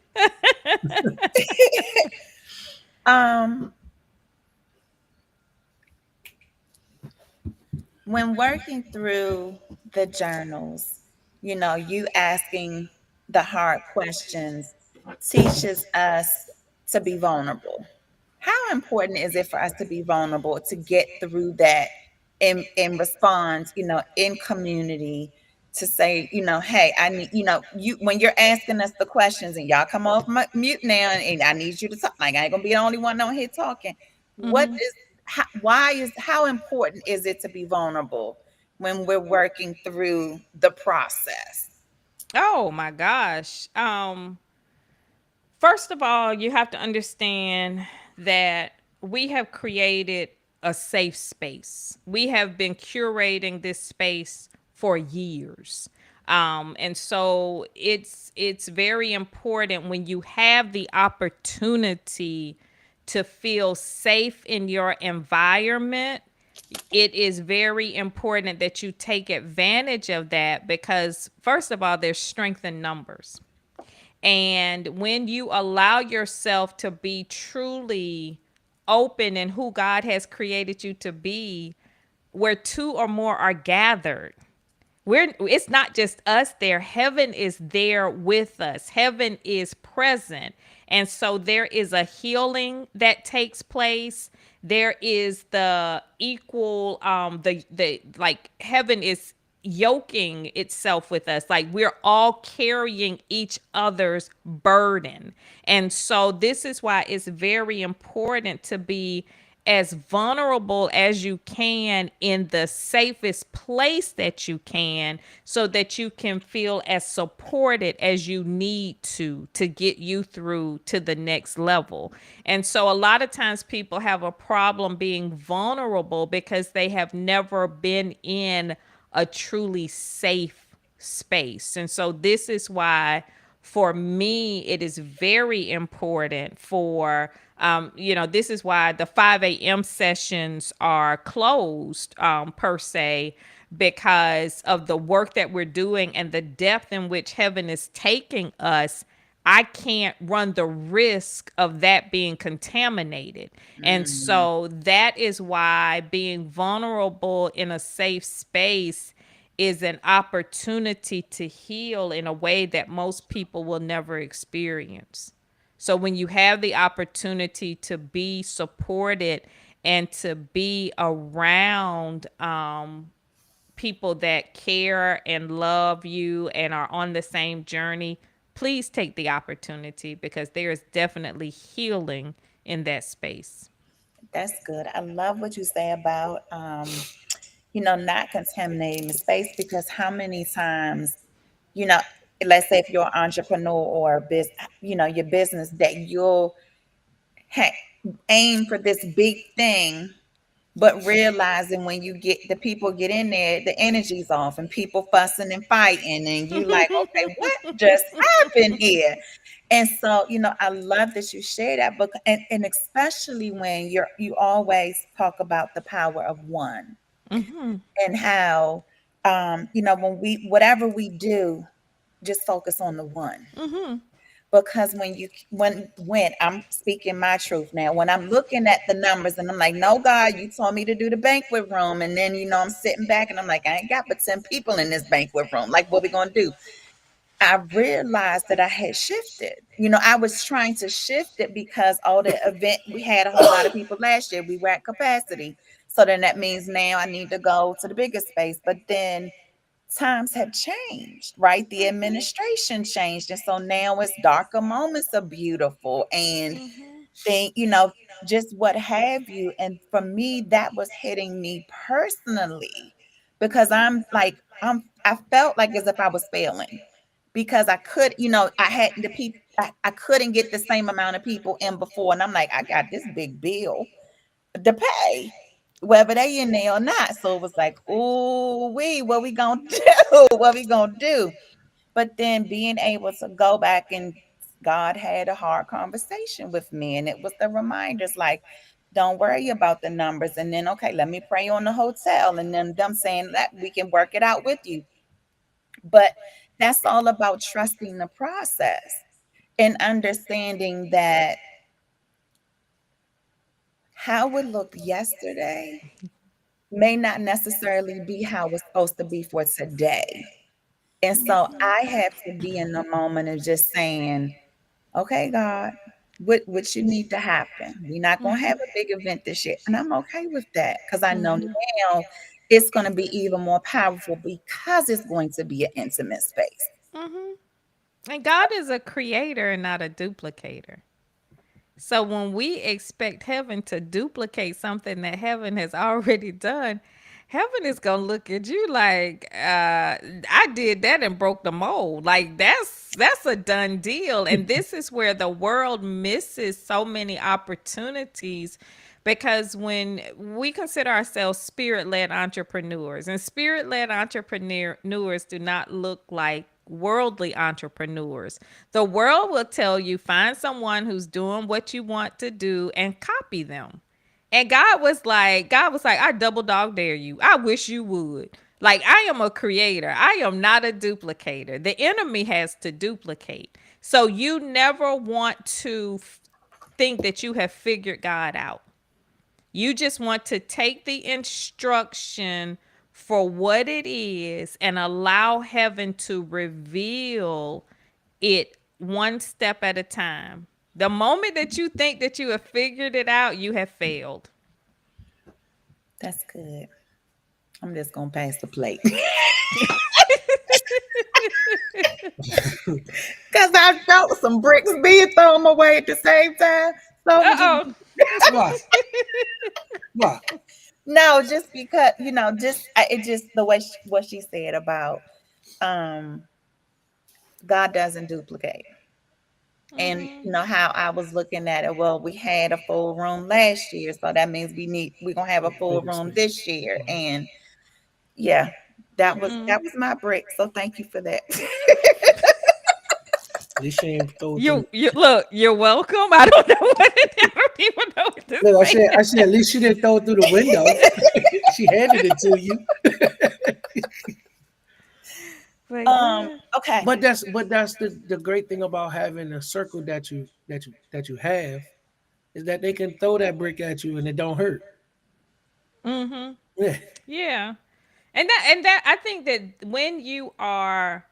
um, when working through the journals, you asking the hard questions teaches us to be vulnerable. How important is it for us to be vulnerable to get through that and respond, in community to say, hey, I need, you when you're asking us the questions and y'all come off mute now and I need you to talk. Like I ain't gonna be the only one on here talking. What Mhm. is how important is it to be vulnerable when we're working through the process? Oh my gosh. First of all, you have to understand that we have created a safe space. We have been curating this space for years. And so it's very important when you have the opportunity to feel safe in your environment. It is very important that you take advantage of that because first of all, there's strength in numbers. And when you allow yourself to be truly open in who God has created you to be, where two or more are gathered, it's not just us there. Heaven is there with us. Heaven is present. And so there is a healing that takes place. There is the equal the like heaven is yoking itself with us. Like we're all carrying each other's burden. And so this is why it's very important to be as vulnerable as you can in the safest place that you can so that you can feel as supported as you need to get you through to the next level. And so a lot of times people have a problem being vulnerable because they have never been in a truly safe space. And so this is why for me, it is very important for, this is why the 5 a.m. sessions are closed, per se, because of the work that we're doing and the depth in which heaven is taking us. I can't run the risk of that being contaminated. And Mm, so that is why being vulnerable in a safe space is an opportunity to heal in a way that most people will never experience. So when you have the opportunity to be supported and to be around people that care and love you and are on the same journey, please take the opportunity because there is definitely healing in that space. that's good. I love what you say about, not contaminating the space, because how many times, you know, let's say if you're an entrepreneur or a your business, that you'll ha- aim for this big thing, but realizing when you get the people get in there, the energy's off and people fussing and fighting, and you like, okay, what just happened here? And so, I love that you share that book, and especially when you always talk about the power of one, and how, when whatever we do, just focus on the one. Because when I'm speaking my truth now, when I'm looking at the numbers and I'm like, no, God, you told me to do the banquet room, and then I'm sitting back and I'm like, I ain't got but 10 people in this banquet room. Like, what we gonna do? I realized that I had shifted. I was trying to shift it because all the event, we had a whole lot of people last year. We were at capacity. So then that means now I need to go to the biggest space. But then times have changed, right? The administration changed. And so now it's darker moments are beautiful, and think, just what have you. And for me, that was hitting me personally, because I felt like as if I was failing, because I could, I had the people, I couldn't get the same amount of people in before. And I'm like, I got this big bill to pay, whether they in there or not. So it was like, ooh, what we gonna do? What we gonna do? But then being able to go back, and God had a hard conversation with me, and it was the reminders like, don't worry about the numbers. And then, okay, let me pray on the hotel, and then them saying that we can work it out with you. But that's all about trusting the process and understanding that how it looked yesterday may not necessarily be how it's supposed to be for today. And so I had to be in the moment of just saying, okay, God, what you need to happen? We're not gonna have a big event this year. And I'm okay with that, because I know now it's gonna be even more powerful because it's going to be an intimate space. And God is a creator and not a duplicator. So when we expect heaven to duplicate something that heaven has already done, heaven is gonna look at you like, I did that and broke the mold. Like that's a done deal. And this is where the world misses so many opportunities, because when we consider ourselves spirit-led entrepreneurs, and spirit-led entrepreneurs do not look like worldly entrepreneurs. The world will tell you find someone who's doing what you want to do and copy them. And God was like, I double dog dare you. I wish you would. Like, I am a creator. I am not a duplicator. The enemy has to duplicate. So you never want to think that you have figured God out. You just want to take the instruction for what it is and allow heaven to reveal it one step at a time. The moment that you think that you have figured it out, you have failed. That's good. I'm just gonna pass the plate. Because I felt some bricks being thrown my way at the same time. So I'm just, Uh-oh. Why? Why? no, just because, it just the way what she said about, um God doesn't duplicate. And how I was looking at it, well, we had a full room last year, so that means we're gonna have a full Bigger room space. this year. And yeah, that was my brick. So thank you for that. This shame throw through. You look. You're welcome. I don't know what I don't even know what to Look, say. I said, at least she didn't throw it through the window. She handed it to you. But yeah. Okay. But that's the great thing about having a circle that you have is that they can throw that brick at you and it don't hurt. Mm-hmm. Yeah. Yeah. And that I think that when you are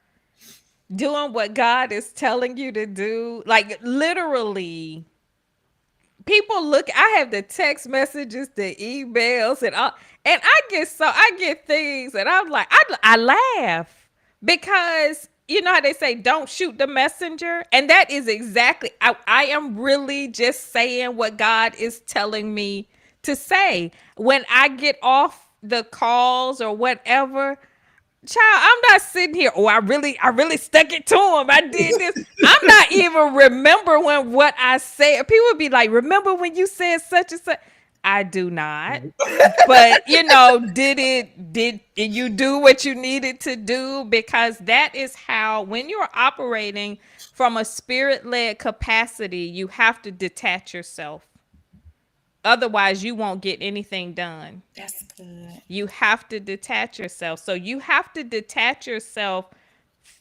doing what God is telling you to do, like literally people look, I have the text messages, the emails, and all, and I get things and I'm like I laugh because you know how they say don't shoot the messenger, and that is exactly I am really just saying what God is telling me to say when I get off the calls or whatever. Child, I'm not sitting here. Oh, I really stuck it to him. I did this. I'm not even remembering what I said. People be like, "Remember when you said such and such?" I do not. But you know, did you do what you needed to do? Because that is how when you're operating from a spirit-led capacity, you have to detach yourself. Otherwise, you won't get anything done. That's good. You have to detach yourself. So you have to detach yourself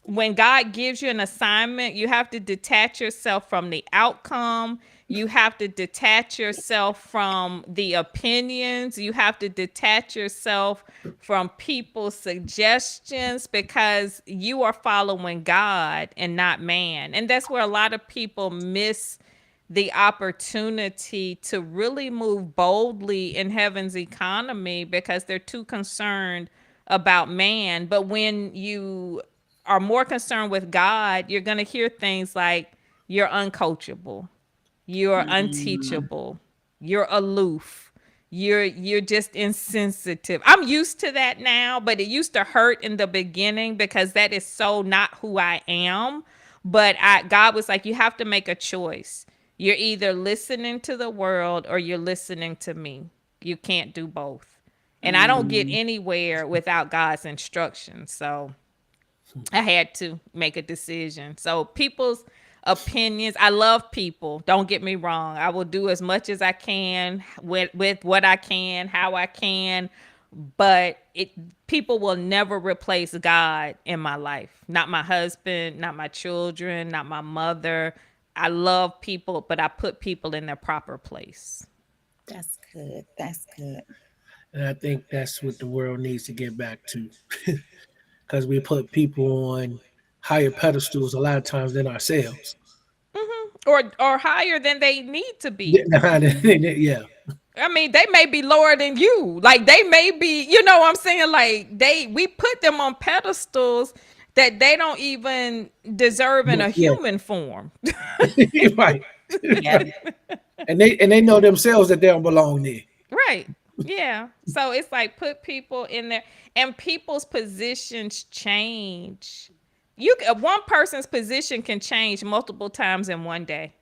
when God gives you an assignment. You have to detach yourself from the outcome. You have to detach yourself from the opinions. You have to detach yourself from people's suggestions because you are following God and not man. And that's where a lot of people miss the opportunity to really move boldly in heaven's economy because they're too concerned about man. But when you are more concerned with God, you're going to hear things like you're uncoachable, you're unteachable, you're aloof, you're just insensitive. I'm used to that now, but it used to hurt in the beginning because that is so not who I am. But God was like, you have to make a choice. You're either listening to the world or you're listening to me. You can't do both. And I don't get anywhere without God's instructions. So I had to make a decision. So people's opinions, I love people. Don't get me wrong. I will do as much as I can with what I can, how I can, but it people will never replace God in my life. Not my husband, not my children, not my mother. I love people, but I put people in their proper place. That's good. That's good. And I think that's what the world needs to get back to. Because we put people on higher pedestals a lot of times than ourselves. Or higher than they need to be. Yeah. I mean, they may be lower than you. Like they may be, you know what I'm saying? Like we put them on pedestals that they don't even deserve in a Yeah. human form. Right. Yeah. And they know themselves that they don't belong there. Right. Yeah. So it's like put people in there and people's positions change. One person's position can change multiple times in one day.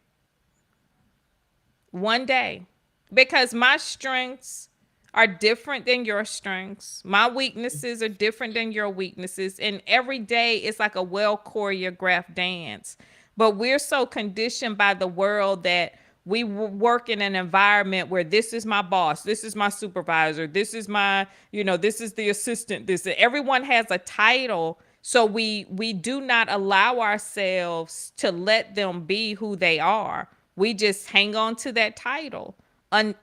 One day. Because my strengths are different than your strengths. My weaknesses are different than your weaknesses. And every day it's like a well choreographed dance. But we're so conditioned by the world that we work in an environment where this is my boss, this is my supervisor, this is my, this is the assistant, this everyone has a title. So we do not allow ourselves to let them be who they are. We just hang on to that title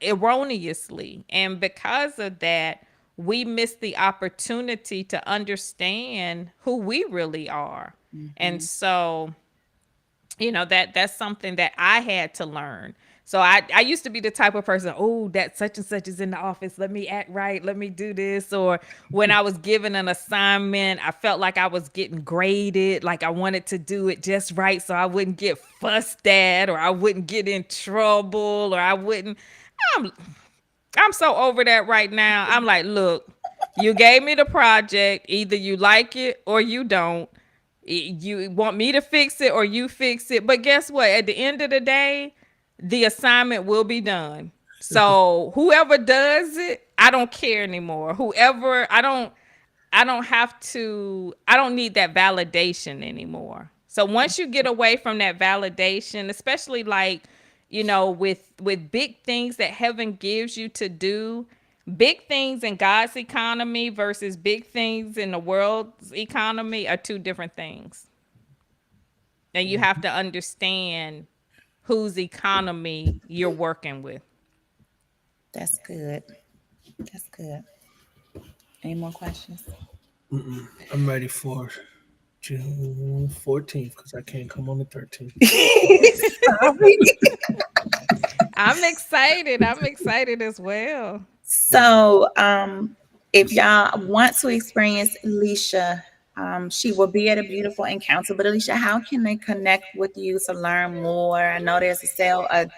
erroneously. And because of that, we miss the opportunity to understand who we really are. And so, that's something that I had to learn. So I used to be the type of person, oh, that such and such is in the office. Let me act right. Let me do this. Or when I was given an assignment, I felt like I was getting graded, like I wanted to do it just right so I wouldn't get fussed at or I wouldn't get in trouble or I wouldn't. I'm, I'm so over that right now. I'm like, look, you gave me the project. Either you like it or you don't. You want me to fix it or you fix it. But guess what? At the end of the day, the assignment will be done. So whoever does it, I don't care anymore. Whoever, I don't need that validation anymore. So once you get away from that validation, especially like, with big things that heaven gives you to do, big things in God's economy versus big things in the world's economy are two different things. And you have to understand whose economy you're working with. That's good. That's good. Any more questions? I'm ready for June 14th because I can't come on the 13th. Sorry. I'm excited. I'm excited as well. So, if y'all want to experience Alycia, she will be at a beautiful encounter. But Alycia, how can they connect with you to learn more? I know there's a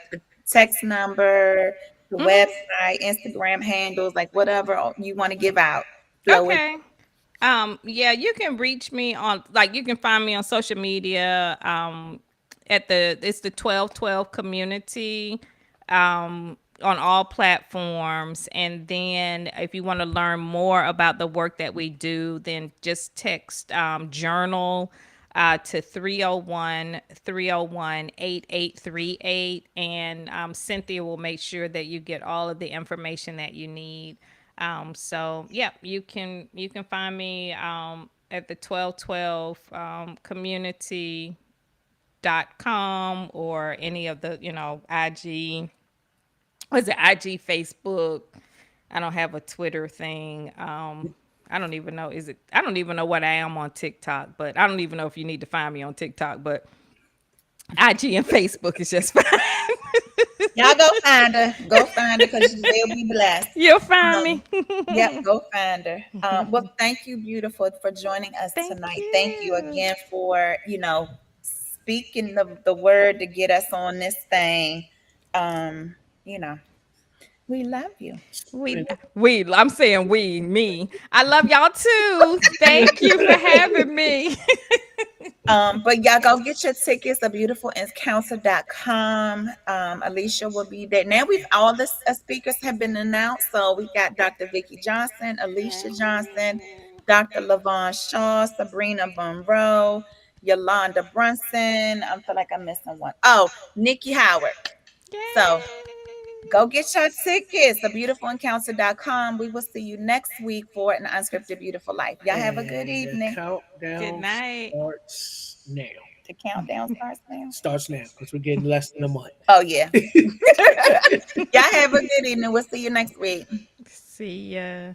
text number, the website, Instagram handles, like whatever you want to give out. Flow with. Okay. Yeah, you can reach me on, like, you can find me on social media. It's the 1212 community, on all platforms. And then if you want to learn more about the work that we do, then just text journal to 301 301 8838, and Cynthia will make sure that you get all of the information that you need. So yeah, you can find me at the 1212 community.com, or any of the, IG, was it IG, Facebook. I don't have a Twitter thing. I don't even know, I don't even know what I am on TikTok, but I don't even know if you need to find me on TikTok, but IG and Facebook is just fine. Y'all go find her. Go find her because they'll be blessed. You'll find Um, me. yep, go find her. Well, thank you, beautiful, for joining us Thank tonight. Thank you you. again for, speaking the word to get us on this thing. Um, you know, we love you. We I'm saying me. I love y'all too. Thank you for having me. But y'all go get your tickets, beautifulencounter.com. Alycia will be there. Now all the speakers have been announced. So we got Dr. Vicki Johnson, Alycia Johnson, Dr. Lavon Shaw, Sabrina Monroe, Yolanda Brunson. I feel like I'm missing one. Oh, Nikki Howard. So go get your tickets, beautifulencounter.com. We will see you next week for an unscripted beautiful life. Y'all have a good And the evening. Good countdown night. starts now. The countdown starts now. Starts now because we're getting less than a month. Oh yeah. Y'all have a good evening. We'll see you next week. See ya.